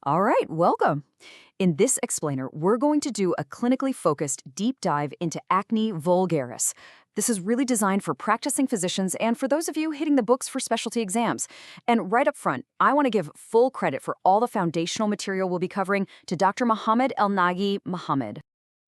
All right, welcome. In this explainer, we're going to do a clinically focused deep dive into acne vulgaris. This is really designed for practicing physicians and for those of you hitting the books for specialty exams. And right up front, I want to give full credit for all the foundational material we'll be covering to Dr. Mohammed El-Nagi Mohammed.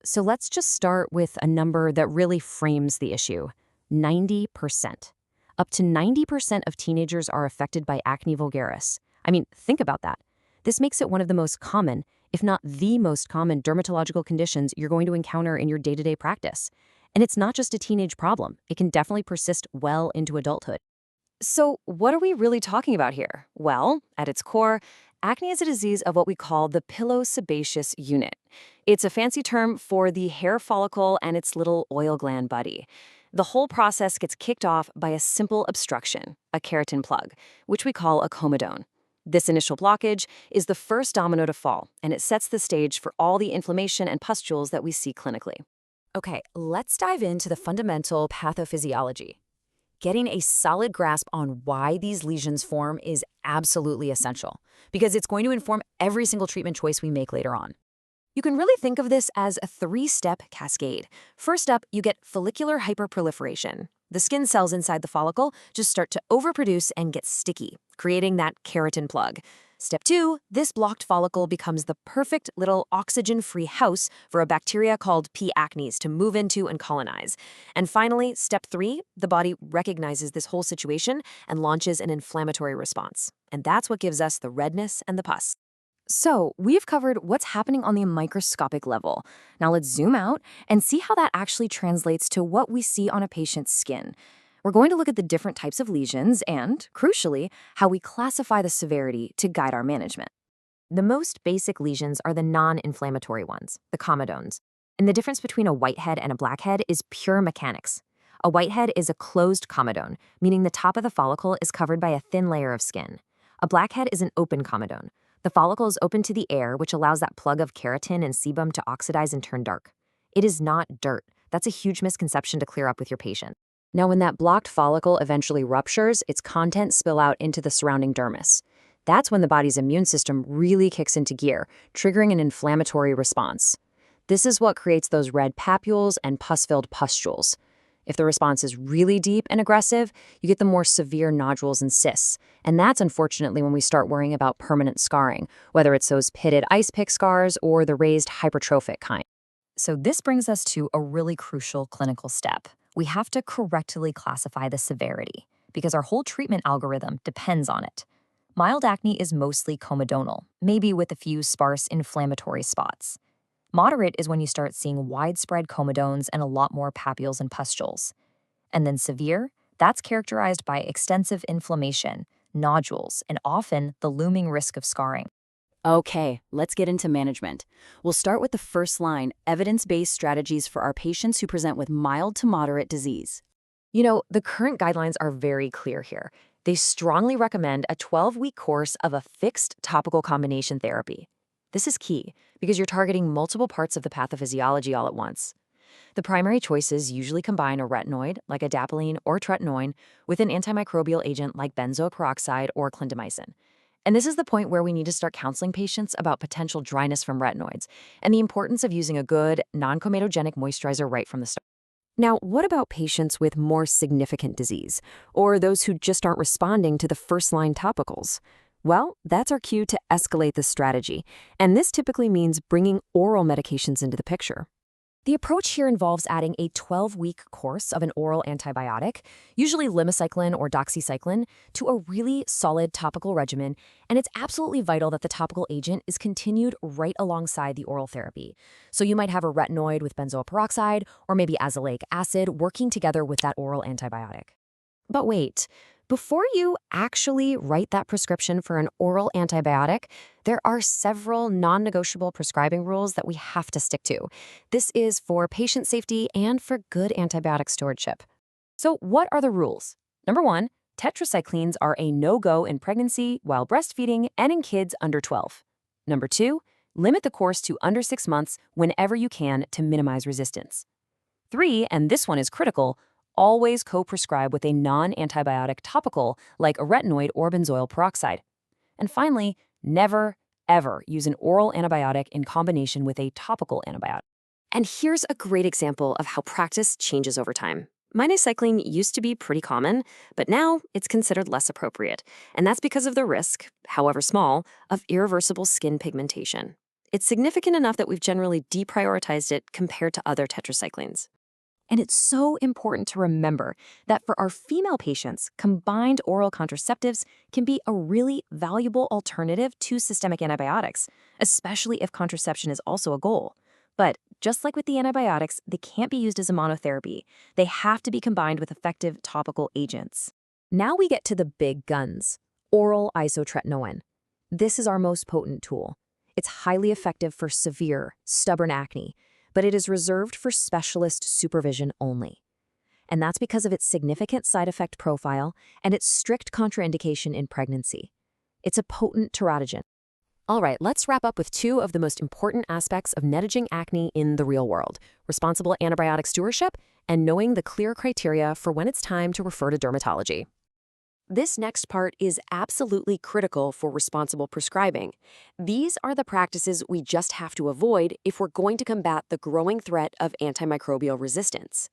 So let's just start with a number that really frames the issue: 90%. Up to 90% of teenagers are affected by acne vulgaris. I mean, think about that. This makes it one of the most common, if not the most common, dermatological conditions you're going to encounter in your day-to-day practice. And it's not just a teenage problem. It can definitely persist well into adulthood. So, what are we really talking about here? Well, at its core, acne is a disease of what we call the pilosebaceous unit. It's a fancy term for the hair follicle and its little oil gland buddy. The whole process gets kicked off by a simple obstruction, a keratin plug, which we call a comedone. This initial blockage is the first domino to fall, and it sets the stage for all the inflammation and pustules that we see clinically. Okay, let's dive into the fundamental pathophysiology. Getting a solid grasp on why these lesions form is absolutely essential, because it's going to inform every single treatment choice we make later on. You can really think of this as a three-step cascade. First up, you get follicular hyperproliferation. The skin cells inside the follicle just start to overproduce and get sticky, creating that keratin plug. Step 2, this blocked follicle becomes the perfect little oxygen-free house for a bacteria called P. acnes to move into and colonize. And finally, step 3, the body recognizes this whole situation and launches an inflammatory response. And that's what gives us the redness and the pus. So, we've covered what's happening on the microscopic level. Now let's zoom out and see how that actually translates to what we see on a patient's skin. We're going to look at the different types of lesions and, crucially, how we classify the severity to guide our management. The most basic lesions are the non-inflammatory ones, the comedones. And the difference between a whitehead and a blackhead is pure mechanics. A whitehead is a closed comedone, meaning the top of the follicle is covered by a thin layer of skin. A blackhead is an open comedone. The follicle is open to the air, which allows that plug of keratin and sebum to oxidize and turn dark. It is not dirt. That's a huge misconception to clear up with your patient. Now, when that blocked follicle eventually ruptures, its contents spill out into the surrounding dermis. That's when the body's immune system really kicks into gear, triggering an inflammatory response. This is what creates those red papules and pus-filled pustules. If the response is really deep and aggressive, you get the more severe nodules and cysts. And that's unfortunately when we start worrying about permanent scarring, whether it's those pitted ice pick scars or the raised hypertrophic kind. So this brings us to a really crucial clinical step. We have to correctly classify the severity, because our whole treatment algorithm depends on it. Mild acne is mostly comedonal, maybe with a few sparse inflammatory spots. Moderate is when you start seeing widespread comedones and a lot more papules and pustules. And then severe, that's characterized by extensive inflammation, nodules, and often the looming risk of scarring. Okay, let's get into management. We'll start with the first line, evidence-based strategies for our patients who present with mild to moderate disease. You know, the current guidelines are very clear here. They strongly recommend a 12-week course of a fixed topical combination therapy. This is key because you're targeting multiple parts of the pathophysiology all at once. The primary choices usually combine a retinoid, like adapalene or tretinoin, with an antimicrobial agent like benzoyl peroxide or clindamycin. And this is the point where we need to start counseling patients about potential dryness from retinoids and the importance of using a good, non-comedogenic moisturizer right from the start. Now, what about patients with more significant disease, or those who just aren't responding to the first-line topicals? Well, that's our cue to escalate the strategy, and this typically means bringing oral medications into the picture. The approach here involves adding a 12-week course of an oral antibiotic, usually limicycline or doxycycline, to a really solid topical regimen, and it's absolutely vital that the topical agent is continued right alongside the oral therapy. So you might have a retinoid with benzoyl peroxide or maybe azelaic acid working together with that oral antibiotic. But wait, before you actually write that prescription for an oral antibiotic, there are several non-negotiable prescribing rules that we have to stick to. This is for patient safety and for good antibiotic stewardship. So what are the rules? Number 1, tetracyclines are a no-go in pregnancy, while breastfeeding, and in kids under 12. Number 2, limit the course to under 6 months whenever you can to minimize resistance. 3, and this one is critical, always co-prescribe with a non-antibiotic topical like a retinoid or benzoyl peroxide. And finally, never, ever use an oral antibiotic in combination with a topical antibiotic. And here's a great example of how practice changes over time. Minocycline used to be pretty common, but now it's considered less appropriate. And that's because of the risk, however small, of irreversible skin pigmentation. It's significant enough that we've generally deprioritized it compared to other tetracyclines. And it's so important to remember that for our female patients, combined oral contraceptives can be a really valuable alternative to systemic antibiotics, especially if contraception is also a goal. But just like with the antibiotics, they can't be used as a monotherapy. They have to be combined with effective topical agents. Now we get to the big guns, oral isotretinoin. This is our most potent tool. It's highly effective for severe, stubborn acne, but it is reserved for specialist supervision only. And that's because of its significant side effect profile and its strict contraindication in pregnancy. It's a potent teratogen. All right, let's wrap up with two of the most important aspects of managing acne in the real world: responsible antibiotic stewardship and knowing the clear criteria for when it's time to refer to dermatology. This next part is absolutely critical for responsible prescribing. These are the practices we just have to avoid if we're going to combat the growing threat of antimicrobial resistance.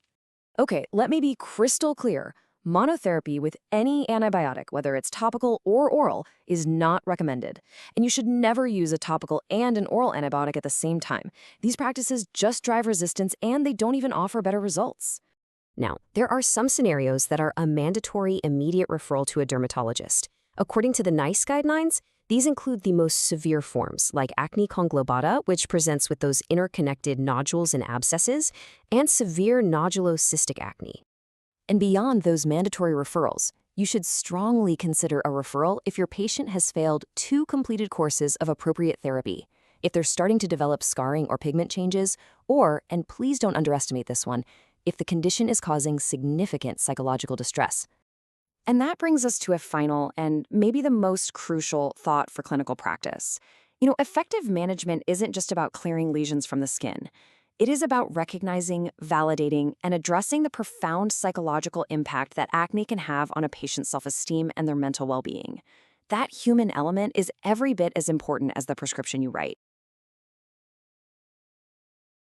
Okay, let me be crystal clear. Monotherapy with any antibiotic, whether it's topical or oral, is not recommended. And you should never use a topical and an oral antibiotic at the same time. These practices just drive resistance and they don't even offer better results. Now, there are some scenarios that are a mandatory immediate referral to a dermatologist. According to the NICE guidelines, these include the most severe forms, like acne conglobata, which presents with those interconnected nodules and abscesses, and severe nodulocystic acne. And beyond those mandatory referrals, you should strongly consider a referral if your patient has failed 2 completed courses of appropriate therapy, if they're starting to develop scarring or pigment changes, or, and please don't underestimate this one, if the condition is causing significant psychological distress. And that brings us to a final and maybe the most crucial thought for clinical practice. Effective management isn't just about clearing lesions from the skin. It is about recognizing, validating, and addressing the profound psychological impact that acne can have on a patient's self-esteem and their mental well-being. That human element is every bit as important as the prescription you write.